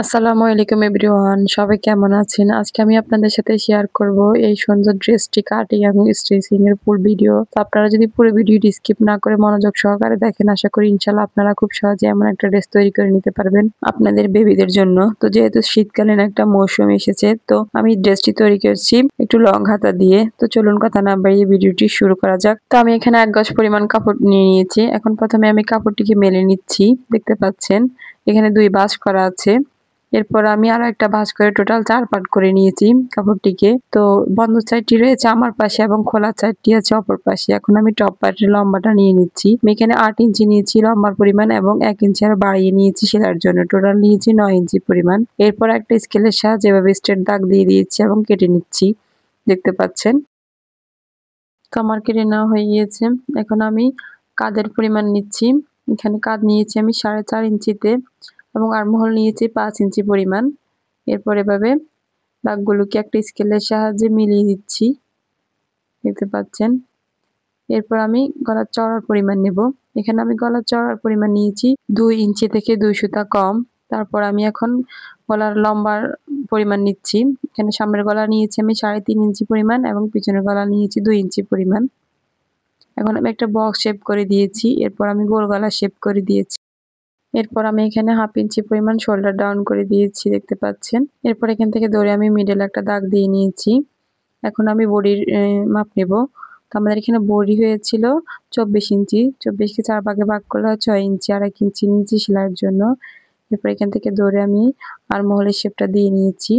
আসসালামু আলাইকুম এভরিওয়ান, সবাই কেমন আছেন? আজকে আমি আপনাদের সাথে শেয়ার করব এই সুন্দর ড্রেসটি কাটিং এবং স্টিচিং এর ফুল ভিডিও। তো আপনারা যদি পুরো ভিডিওটি স্কিপ না করে মনোযোগ সহকারে দেখেন, আশা করি ইনশাআল্লাহ আপনারা খুব সহজে এমন একটা ড্রেস তৈরি করে নিতে পারবেন আপনাদের বেবিদের জন্য। তো যেহেতু শীতকালীন একটা মৌসুম এসেছে, তো আমি ড্রেসটি তৈরি করছি একটু লং হাতা দিয়ে। তো চলুন কথা না বাড়িয়ে ভিডিওটি শুরু করা যাক। তো আমি এখানে 1 গজ পরিমাণ কাপড় নিয়ে নিয়েছি। এখন প্রথমে আমি কাপড়টিকে মেলে নিচ্ছি। দেখতে পাচ্ছেন এখানে 2 ভাঁজ করা আছে। এরপর আমি আরো একটা ভাঁজ করে টোটাল 4 পার্ট করে নিয়েছি কাপড়টিকে। তো বন্ধ সাইডটি রয়েছে আমার পাশে এবং খোলা সাইডটি আছে অপর পাশে। এখন আমি টপ পার্টের লম্বাটা নিয়ে নিচ্ছি। আমি এখানে 8 ইঞ্চি নিয়েছি লম্বার পরিমাণ এবং 1 ইঞ্চি আরো বাড়িয়ে নিয়েছি সেলাইয়ের জন্য। টোটাল নিয়েছি 9 ইঞ্চি পরিমাণ। এরপর একটা স্কেলের সাহায্যে এভাবে স্ট্রেট দাগ দিয়ে দিয়েছি এবং কেটে নিচ্ছি। দেখতে পাচ্ছেন। তো আমার কেটে নেওয়া হয়ে গিয়েছে। এখন আমি কাঁধের পরিমাণ নিচ্ছি। এখানে কাঁধ নিয়েছি আমি 4.5 ইঞ্চিতে এবং আর্মহোল নিয়েছি 5 ইঞ্চি পরিমাণ। এরপর এভাবে দাগগুলোকে একটা স্কেলের সাহায্যে মিলিয়ে দিচ্ছি। দেখতে পাচ্ছেন। এরপর আমি গলার চওড়ার পরিমাণ নেব। এখানে আমি গলার চওড়ার পরিমাণ নিয়েছি 2 ইঞ্চি থেকে 2 সুতা কম। তারপর আমি এখন গলার লম্বার পরিমাণ নিচ্ছি। এখানে সামনের গলা নিয়েছি আমি 3.5 ইঞ্চি পরিমাণ এবং পিছনের গলা নিয়েছি 2 ইঞ্চি পরিমাণ। এখন আমি একটা বক্স শেপ করে দিয়েছি। এরপর আমি গোল গলা শেপ করে দিয়েছি। এরপর আমি এখানে 1/2 ইঞ্চি পরিমাণ শোল্ডার ডাউন করে দিয়েছি, দেখতে পাচ্ছেন। এরপর এখান থেকে ধরে আমি মিডলে একটা দাগ দিয়ে নিয়েছি। এখন আমি বডির মাপ নেব। তো আমাদের এখানে বডি হয়েছিল 24 ইঞ্চি। 24 কে 4 ভাগে ভাগ করলে হয় 6 ইঞ্চি। আর 1 ইঞ্চি নিয়েছি সেলাইয়ের জন্য। এরপর এখান থেকে ধরে আমি আর্মহোলের শেপটা দিয়ে নিয়েছি।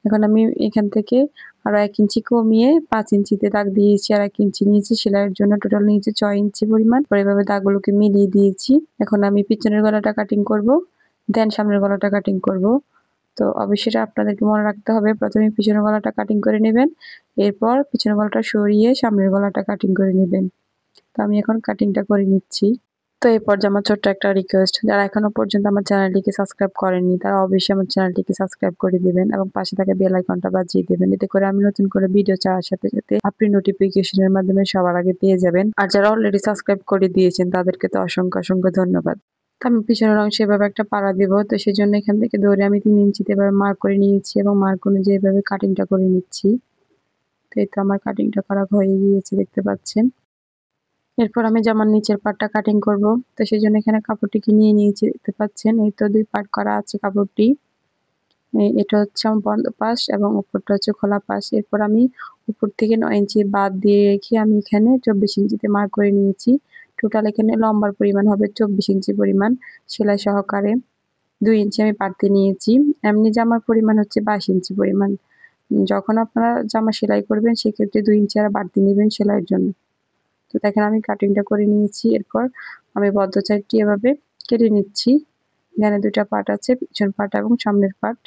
এখন আমি এখান থেকে আরো 1 ইঞ্চি কমিয়ে 5 ইঞ্চিতে দাগ দিয়েছি আর 1 ইঞ্চি নিয়েছি সেলাইয়ের জন্য। টোটাল নিয়েছি 6 ইঞ্চি পরিমাণ। পরে এভাবে দাগগুলোকে মিলিয়ে দিয়েছি। এখন আমি পিছনের গলাটা কাটিং করব, দেন সামনের গলাটা কাটিং করব। তো অবশ্যই আপনাদেরকে মনে রাখতে হবে প্রথমে পিছনের গলাটা কাটিং করে নেবেন, এরপর পিছনের গলাটা সরিয়ে সামনের গলাটা কাটিং করে নেবেন। তো আমি এখন কাটিংটা করে নিচ্ছি। তো এই পর্যায়ে আমার ছোট্ট একটা রিকোয়েস্ট, যারা এখনো পর্যন্ত আমার চ্যানেলটিকে সাবস্ক্রাইব করেননি তারা অবশ্যই আমার চ্যানেলটিকে সাবস্ক্রাইব করে দিবেন এবং পাশে থাকা বেল আইকনটা বাজিয়ে দিবেন। এতে করে আমি নতুন করে ভিডিও ছাড়ার সাথে সাথে আপনি নোটিফিকেশনের মাধ্যমে সবার আগে পেয়ে যাবেন। আর যারা অলরেডি সাবস্ক্রাইব করে দিয়েছেন তাদেরকে তো অসংখ্য অসংখ্য ধন্যবাদ। তো আমি পিছনের অংশে এভাবে একটা পাড়া দিব। তো সেজন্য এখান থেকে ধরে আমি 3 ইঞ্চিতে এভাবে মার্ক করে নিয়েছি এবং মার্ক অনুযায়ী এভাবে কাটিংটা করে নিচ্ছি। তো এই তো আমার কাটিংটা করা হয়ে গিয়েছে, দেখতে পাচ্ছেন। এরপর আমি জামার নিচের পার্টটা কাটিং করব। তো সেজন্য এখানে কাপড়টিকে নিয়ে নিয়েছি, দেখতে পাচ্ছেন। এই তো 2 পার্ট করা আছে কাপড়টি। এটা হচ্ছে আমার বন্ধ পাশ এবং উপরটা হচ্ছে খোলা পাশ। এরপর আমি উপর থেকে 9 ইঞ্চি বাদ দিয়ে রেখে আমি এখানে 24 ইঞ্চিতে মার্ক করে নিয়েছি। টোটাল এখানে লম্বার পরিমাণ হবে 24 ইঞ্চি পরিমাণ সেলাই সহকারে। 2 ইঞ্চি আমি বাড়তি নিয়েছি। এমনি জামার পরিমাণ হচ্ছে 22 ইঞ্চি পরিমাণ। যখন আপনারা জামা সেলাই করবেন সেক্ষেত্রে 2 ইঞ্চি আর বাড়তি নেবেন সেলাইয়ের জন্য। তো দেখেন আমি কাটিংটা করে নিয়েছি। এরপর আমি বদ্ধ সাইডটি এভাবে কেটে নিচ্ছি। এখানে 2টা পার্ট আছে, পিছন পার্ট এবং সামনের পার্ট।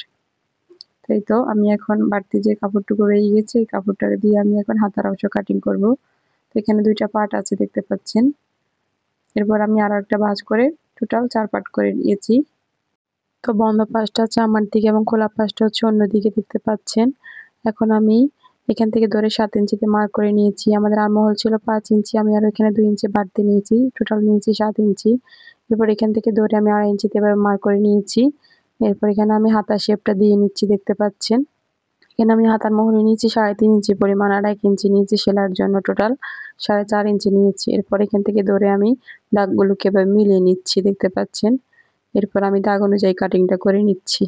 তাই তো আমি এখন বাড়তি যে কাপড়টুকু রয়ে গেছে এই কাপড়টা দিয়ে আমি এখন হাতার অংশ কাটিং করব। তো এখানে 2টা পার্ট আছে, দেখতে পাচ্ছেন। এরপর আমি আরো একটা ভাঁজ করে টোটাল 4 পার্ট করে নিয়েছি। তো বন্ধ পাশটা হচ্ছে আমার দিকে এবং খোলা পাশটা হচ্ছে অন্য দিকে, দেখতে পাচ্ছেন। এখন আমি এখান থেকে ধরে 7 ইঞ্চিতে মার্ক করে নিয়েছি। আমাদের আর্মহোল ছিল 5 ইঞ্চি, আমি আরো এখানে 2 ইঞ্চি বাড়তি নিয়েছি, টোটাল নিয়েছি 7 ইঞ্চি। এরপর এখান থেকে ধরে আমি 2.5 ইঞ্চিতে এভাবে মার্ক করে নিয়েছি। এরপর এখানে আমি হাতার শেপটা দিয়ে নিচ্ছি, দেখতে পাচ্ছেন। এখানে আমি হাতার মোহরে নিয়েছি 3.5 ইঞ্চি পরিমাণ আর 1 ইঞ্চি নিয়েছি সেলাইয়ের জন্য, টোটাল 4.5 ইঞ্চি নিয়েছি। এরপর এখান থেকে ধরে আমি দাগগুলোকে এভাবে মিলিয়ে নিচ্ছি, দেখতে পাচ্ছেন। এরপর আমি দাগ অনুযায়ী কাটিংটা করে নিচ্ছি।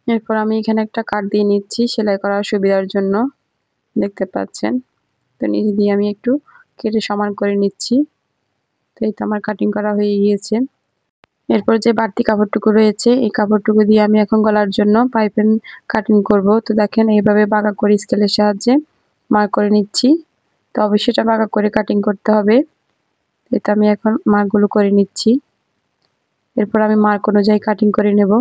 এরপর আমি এখানে একটা কাট দিয়ে নিচ্ছি সেলাই করার সুবিধার জন্য, দেখতে পাচ্ছেন। তো নিচে দিয়ে আমি একটু কেটে সমান করে নিচ্ছি। তো এই তো আমার কাটিং করা হয়ে গিয়েছে। এরপর যে বাড়তি কাপড়টুকু রয়েছে এই কাপড়টুকু দিয়ে আমি এখন গলার জন্য পাইপিং কাটিং করব। তো দেখেন এইভাবে বাঁকা করে স্কেলের সাহায্যে মার্ক করে নিচ্ছি। তো অবশ্যই এটা বাঁকা করে কাটিং করতে হবে। এটা আমি এখন মার্কগুলো করে নিচ্ছি। এরপর আমি মার্ক অনুযায়ী কাটিং করে নেব।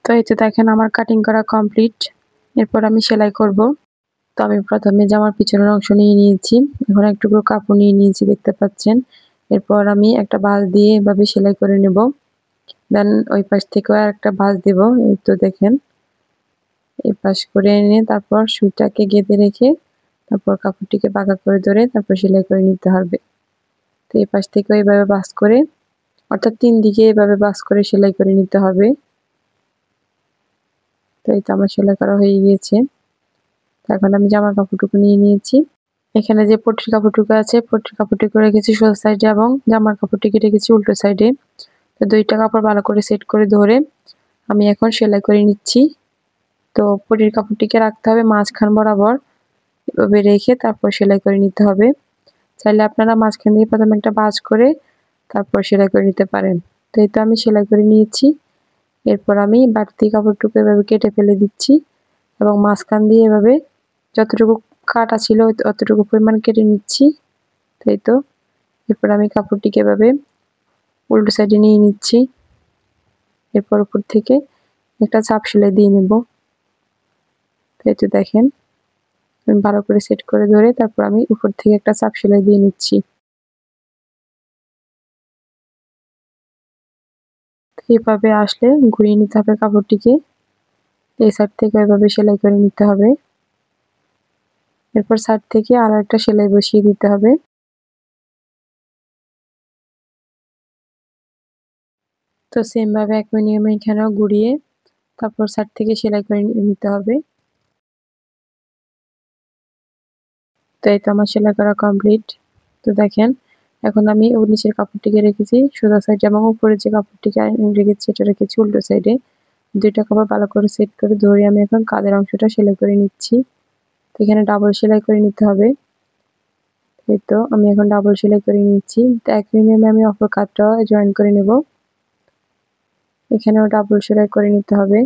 তো এই তো দেখেন আমার কাটিং করা কমপ্লিট। এরপর আমি সেলাই করব। তো আমি প্রথমে জামার পিছনের অংশ নিয়ে নিয়েছি। এখন এক টুকরো কাপড় নিয়ে নিয়েছি, দেখতে পাচ্ছেন। এরপর আমি একটা ভাঁজ দিয়ে এভাবে সেলাই করে নেব। দেন ওই পাশ থেকেও আরেকটা ভাঁজ দেব। এই তো দেখেন, এই পাশ করে এনে তারপর সুইটাকে গেঁথে রেখে তারপর কাপড়টিকে বাঁকা করে ধরে তারপর সেলাই করে নিতে হবে। তো এই পাশ থেকেও এভাবে ভাঁজ করে, অর্থাৎ 3 দিকে এভাবে ভাঁজ করে সেলাই করে নিতে হবে। তো এই তো আমার সেলাই করা হয়ে গিয়েছে। এখন আমি জামার কাপড়টুকু নিয়ে নিয়েছি। এখানে যে পট্টির কাপড়টুকু আছে, পট্টির কাপড়টুকু রেখেছি সোজা সাইডে এবং জামার কাপড়টিকে রেখেছি উল্টো সাইডে। তো 2টা কাপড় ভালো করে সেট করে ধরে আমি এখন সেলাই করে নিচ্ছি। তো পট্টির কাপড়টিকে রাখতে হবে মাঝখান বরাবর, এভাবে রেখে তারপর সেলাই করে নিতে হবে। চাইলে আপনারা মাঝখান দিয়ে প্রথমে একটা ভাঁজ করে তারপর সেলাই করে নিতে পারেন। তো এই তো আমি সেলাই করে নিয়েছি। এরপর আমি বাড়তি কাপড়টুকু এভাবে কেটে ফেলে দিচ্ছি এবং মাঝখান দিয়ে এভাবে যতটুকু কাটা ছিল অতটুকু পরিমাণ কেটে নিচ্ছি। তাই তো এরপর আমি কাপড়টিকে এভাবে উল্টো সাইডে নিয়ে নিচ্ছি। এরপর উপর থেকে একটা চাপ সেলাই দিয়ে নেব। তাই তো দেখেন, আমি ভালো করে সেট করে ধরে তারপর আমি উপর থেকে একটা চাপ সেলাই দিয়ে নিচ্ছি। এভাবে আসলে ঘুরিয়ে নিতে হবে কাপড়টিকে। এই সাইড থেকে এভাবে সেলাই করে নিতে হবে। এরপর সাইড থেকে আরো একটা সেলাই বসিয়ে দিতে হবে। তো সেম ভাবে একই নিয়মে এখানেও ঘুরিয়ে তারপর সাইড থেকে সেলাই করে নিতে হবে। তো এই তো আমার সেলাই করা কমপ্লিট। তো দেখেন, এখন আমি নিচের কাপড়টিকে রেখেছি সোজা সাইডে এবং উপরে যে কাপড়টিকে রেখেছি সেটা রেখেছি উল্টো সাইডে। 2টা কাপড় ভালো করে সেট করে ধরে আমি এখন কাঁধের অংশটা সেলাই করে নিচ্ছি। তো এখানে ডাবল সেলাই করে নিতে হবে। এই তো আমি এখন ডাবল সেলাই করে নিচ্ছি। তো একই নিয়মে আমি অপর কাঁধটাও জয়েন করে নেব। এখানেও ডাবল সেলাই করে নিতে হবে।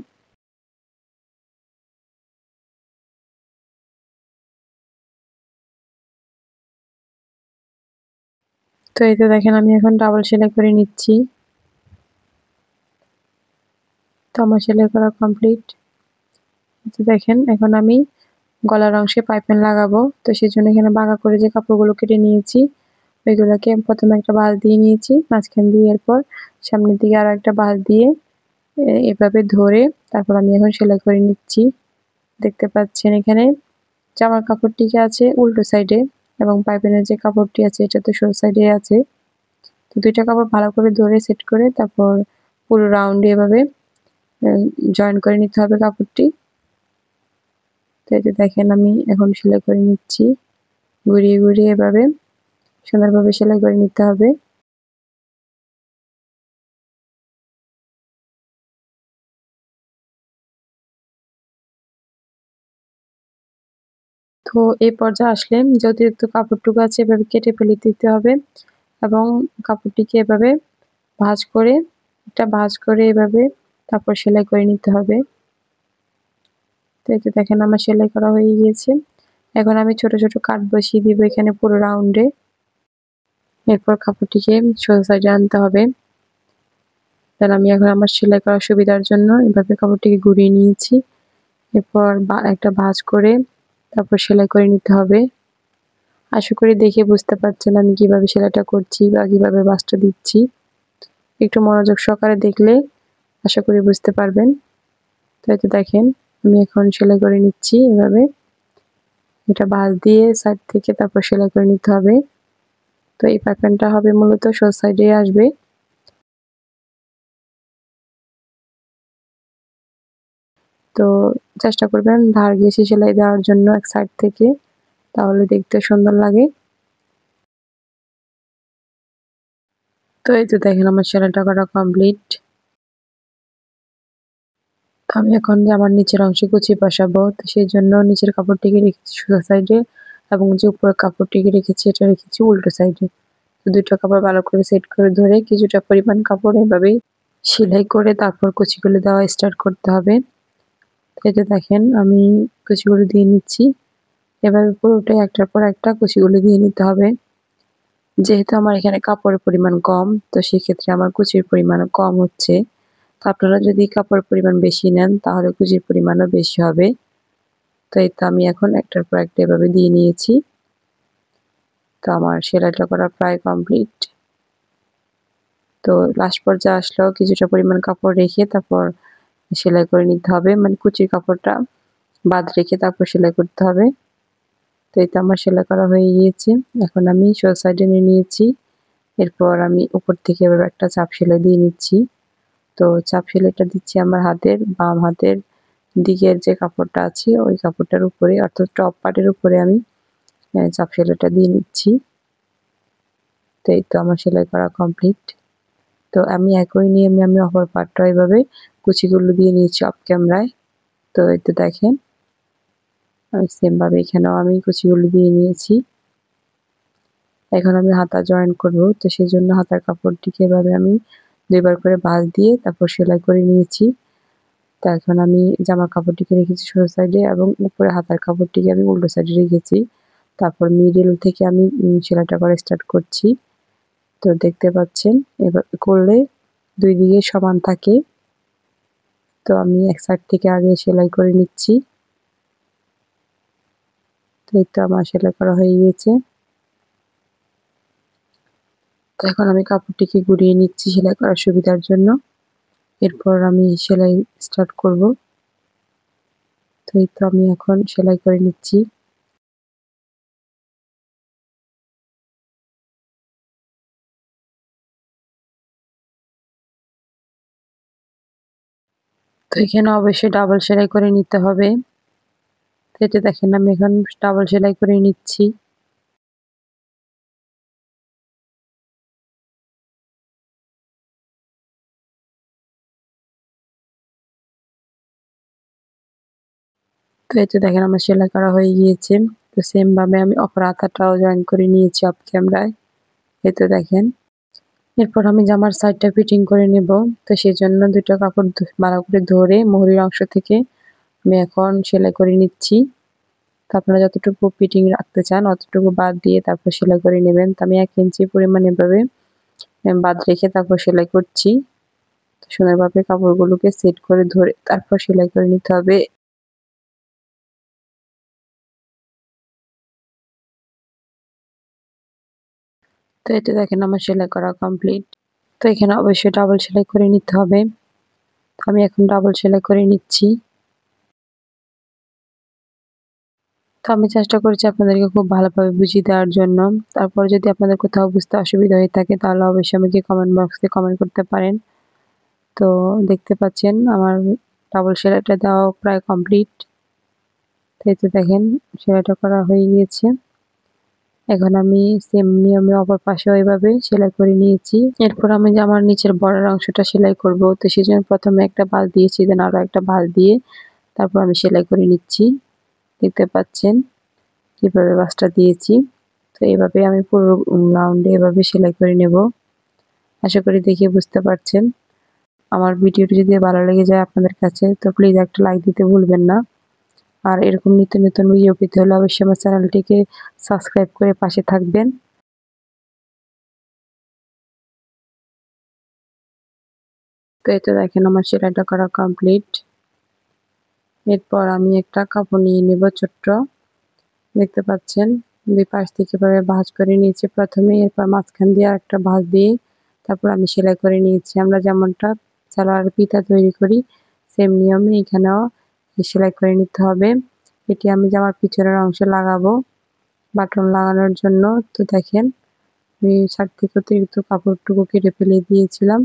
তো এই তো দেখেন, আমি এখন ডাবল সেলাই করে নিচ্ছি। তো আমার সেলাই করা কমপ্লিট। তো দেখেন, এখন আমি গলার অংশে পাইপিং লাগাবো। তো সেজন্য এখানে বাঁকা করে যে কাপড়গুলো কেটে নিয়েছি ওইগুলোকে প্রথমে একটা ভাঁজ দিয়ে নিয়েছি মাঝখান দিয়ে, এরপর সামনের দিকে আরো একটা ভাঁজ দিয়ে এভাবে ধরে তারপর আমি এখন সেলাই করে নিচ্ছি। দেখতে পাচ্ছেন এখানে জামার কাপড়টিকে আছে উল্টো সাইডে এবং পাইপিনের যে কাপড়টি আছে এটা তো সোজা সাইডে আছে। তো 2টা কাপড় ভালো করে ধরে সেট করে তারপর পুরো রাউন্ডে এভাবে জয়েন করে নিতে হবে কাপড়টি। তো এই যে দেখেন, আমি এখন সেলাই করে নিচ্ছি। ঘুরিয়ে ঘুরিয়ে এভাবে সুন্দরভাবে সেলাই করে নিতে হবে। তো এই পর্যায়ে আসলে যে অতিরিক্ত কাপড়টুকু আছে এভাবে কেটে ফেলে দিতে হবে এবং কাপড়টিকে এভাবে ভাঁজ করে এভাবে তারপর সেলাই করে নিতে হবে। তো এই যে দেখেন, আমার সেলাই করা হয়ে গিয়েছে। এখন আমি ছোট ছোট কাট বসিয়ে দিব এখানে পুরো রাউন্ডে। এরপর কাপড়টিকে সোজা সাইডে আনতে হবে। দেন আমি এখন আমার সেলাই করার সুবিধার জন্য এভাবে কাপড়টিকে ঘুরিয়ে নিয়েছি। এরপর একটা ভাঁজ করে তারপর সেলাই করে নিতে হবে। আশা করি দেখে বুঝতে পারছেন আমি কিভাবে সেলাইটা করছি বা কিভাবে ভাঁজটা দিচ্ছি। একটু মনোযোগ সহকারে দেখলে আশা করি বুঝতে পারবেন। তো এই তো দেখেন, আমি এখন সেলাই করে নিচ্ছি এভাবে। এটা ভাঁজ দিয়ে সাইড থেকে তারপর সেলাই করে নিতে হবে। তো এই প্যাটার্নটা হবে মূলত সোজা সাইডে আসবে। তো চেষ্টা করবেন ধার ঘেঁষে সেলাই দেওয়ার জন্য এক সাইড থেকে, তাহলে দেখতে সুন্দর লাগে। তো এই তো দেখেন, আমার সেলাইটা করা কমপ্লিট। আমি এখন আমার নিচের অংশে কুচি বসাবো। তো সেই জন্য নিচের কাপড়টিকে রেখেছি সোজা সাইডে এবং যে উপরের কাপড়টিকে রেখেছি এটা রেখেছি উল্টো সাইডে। তো 2টা কাপড় ভালো করে সেট করে ধরে কিছুটা পরিমাণ কাপড় এভাবে সেলাই করে তারপর কুচিগুলো দেওয়া স্টার্ট করতে হবে। তো এই যে দেখেন, আমি কুচিগুলো দিয়ে নিচ্ছি। এভাবে পুরোটাই একটার পর একটা কুচিগুলো দিয়ে নিতে হবে। যেহেতু আমার এখানে কাপড়ের পরিমাণ কম, তো সেক্ষেত্রে আমার কুচির পরিমাণও কম হচ্ছে। তো আপনারা যদি কাপড়ের পরিমাণ বেশি নেন তাহলে কুচির পরিমাণও বেশি হবে। তো এই তো আমি এখন একটার পর একটা এভাবে দিয়ে নিয়েছি। তো আমার সেলাইটা করা প্রায় কমপ্লিট। তো লাস্ট পর্যায়ে আসলেও কিছুটা পরিমাণ কাপড় রেখে তারপর সেলাই করে নিতে হবে, মানে কুচির কাপড়টা বাদ রেখে তারপর সেলাই করতে হবে। তো এই তো আমার সেলাই করা হয়ে গিয়েছে। এখন আমি সোজা সাইডে নিয়ে নিয়েছি। এরপর আমি উপর থেকে এভাবে একটা চাপ সেলাই দিয়ে নিচ্ছি। তো চাপ সেলাইটা দিচ্ছি আমার হাতের বাম হাতের দিকের যে কাপড়টা আছে ওই কাপড়টার উপরে, অর্থাৎ টপ পার্টের উপরে আমি চাপ সেলাইটা দিয়ে নিচ্ছি। তো এই তো আমার সেলাই করা কমপ্লিট। তো আমি একই নিয়মে আমি অপর পার্টটা এভাবে কুচিগুলো দিয়ে নিয়েছি অফ ক্যামেরায়। তো এই তো দেখেন সেম ভাবে এখানেও আমি কুচিগুলো দিয়ে নিয়েছি। এখন আমি হাতা জয়েন করব, তো সেই জন্য হাতার কাপড়টিকে এভাবে আমি 2 বার করে ভাঁজ দিয়ে তারপর সেলাই করে নিয়েছি। তো এখন আমি জামার কাপড়টিকে রেখেছি সোজা সাইডে এবং উপরে হাতার কাপড়টিকে আমি উল্টো সাইডে রেখেছি। তারপর মিডল থেকে আমি সেলাইটা করা স্টার্ট করছি। তো দেখতে পাচ্ছেন এভাবে করলে 2 দিকে সমান থাকে। তো আমি এক সাইড থেকে আগে সেলাই করে নিচ্ছি। তো এই তো আমার সেলাই করা হয়ে গিয়েছে। তো এখন আমি কাপড়টিকে ঘুরিয়ে নিচ্ছি সেলাই করার সুবিধার জন্য। এরপর আমি সেলাই স্টার্ট করব। তো এই তো আমি এখন সেলাই করে নিচ্ছি। তো এখানে অবশ্যই ডাবল সেলাই করে নিতে হবে। তো এটা দেখেন আমি এখন ডাবল সেলাই করে নিচ্ছি। তো এই তো দেখেন আমার সেলাই করা হয়ে গিয়েছে। তো সেম ভাবে আমি অপর হাতাটাও জয়েন করে নিয়েছি অফ ক্যামেরায়। এই তো দেখেন। এরপর আমি জামার সাইডটা ফিটিং করে নেব। তো সেজন্য 2 টা কাপড় ভালো করে ধরে মোহরির অংশ থেকে আমি এখন সেলাই করে নিচ্ছি। তো আপনারা যতটুকু ফিটিং রাখতে চান অতটুকু বাদ দিয়ে তারপর সেলাই করে নেবেন। তো আমি 1 ইঞ্চি পরিমাণ এভাবে বাদ রেখে তারপর সেলাই করছি। তো সুন্দরভাবে কাপড়গুলোকে সেট করে ধরে তারপর সেলাই করে নিতে হবে। তো এই তো দেখেন আমার সেলাই করা কমপ্লিট। তো এখানে অবশ্যই ডাবল সেলাই করে নিতে হবে। তো আমি এখন ডাবল সেলাই করে নিচ্ছি। তো আমি চেষ্টা করেছি আপনাদেরকে খুব ভালোভাবে বুঝিয়ে দেওয়ার জন্য। তারপর যদি আপনাদের কোথাও বুঝতে অসুবিধা হয়ে থাকে তাহলে অবশ্যই আমাকে কমেন্ট বক্সে কমেন্ট করতে পারেন। তো দেখতে পাচ্ছেন আমার ডাবল সেলাইটা দেওয়া প্রায় কমপ্লিট। তো এই তো দেখেন সেলাইটা করা হয়ে গিয়েছে। এখন আমি সেম নিয়মে অপর পাশেও এভাবে সেলাই করে নিয়েছি। এরপর আমি জামার নিচের বর্ডার অংশটা সেলাই করব। তো সেজন্য প্রথমে একটা ভাঁজ দিয়েছি, দেন আরো একটা ভাঁজ দিয়ে তারপর আমি সেলাই করে নিচ্ছি। দেখতে পাচ্ছেন কিভাবে ভাঁজটা দিয়েছি। তো এভাবে আমি পুরো রাউন্ডে এভাবে সেলাই করে নেব। আশা করি দেখে বুঝতে পারছেন। আমার ভিডিওটি যদি ভালো লেগে যায় আপনাদের কাছে তো প্লিজ একটা লাইক দিতে ভুলবেন না। আর এরকম নিত্য নতুন ভিডিও পেতে হলে অবশ্যই আমার চ্যানেলটিকে সাবস্ক্রাইব করে পাশে থাকবেন। তো এই তো দেখেন আমার সেলাইটা করা কমপ্লিট। এরপর আমি একটা কাপড় নিয়ে নেব ছোট্ট। দেখতে পাচ্ছেন 2 পাশ থেকে এভাবে ভাঁজ করে নিয়েছি প্রথমে, এরপর মাঝখান দিয়ে আরেকটা ভাঁজ দিয়ে তারপর আমি সেলাই করে নিয়েছি। আমরা যেমনটা সালোয়ারের ফিতা তৈরি করি সেম নিয়মে এখানেও সেলাই করে নিতে হবে। এটি আমি জামার পিছনের অংশে লাগাবো বাটন লাগানোর জন্য। তো দেখেন আমি সাইড থেকে অতিরিক্ত কাপড়টুকু কেটে ফেলে দিয়েছিলাম।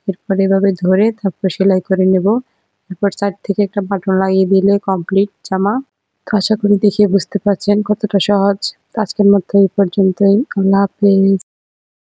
এরপর এভাবে ধরে তারপর সেলাই করে নেব। এরপর সাইড থেকে একটা বাটন লাগিয়ে দিলে কমপ্লিট জামা। তো আশা করি দেখে বুঝতে পারছেন কতটা সহজ। তো আজকের মতো এই পর্যন্তই। আল্লাহ হাফেজ।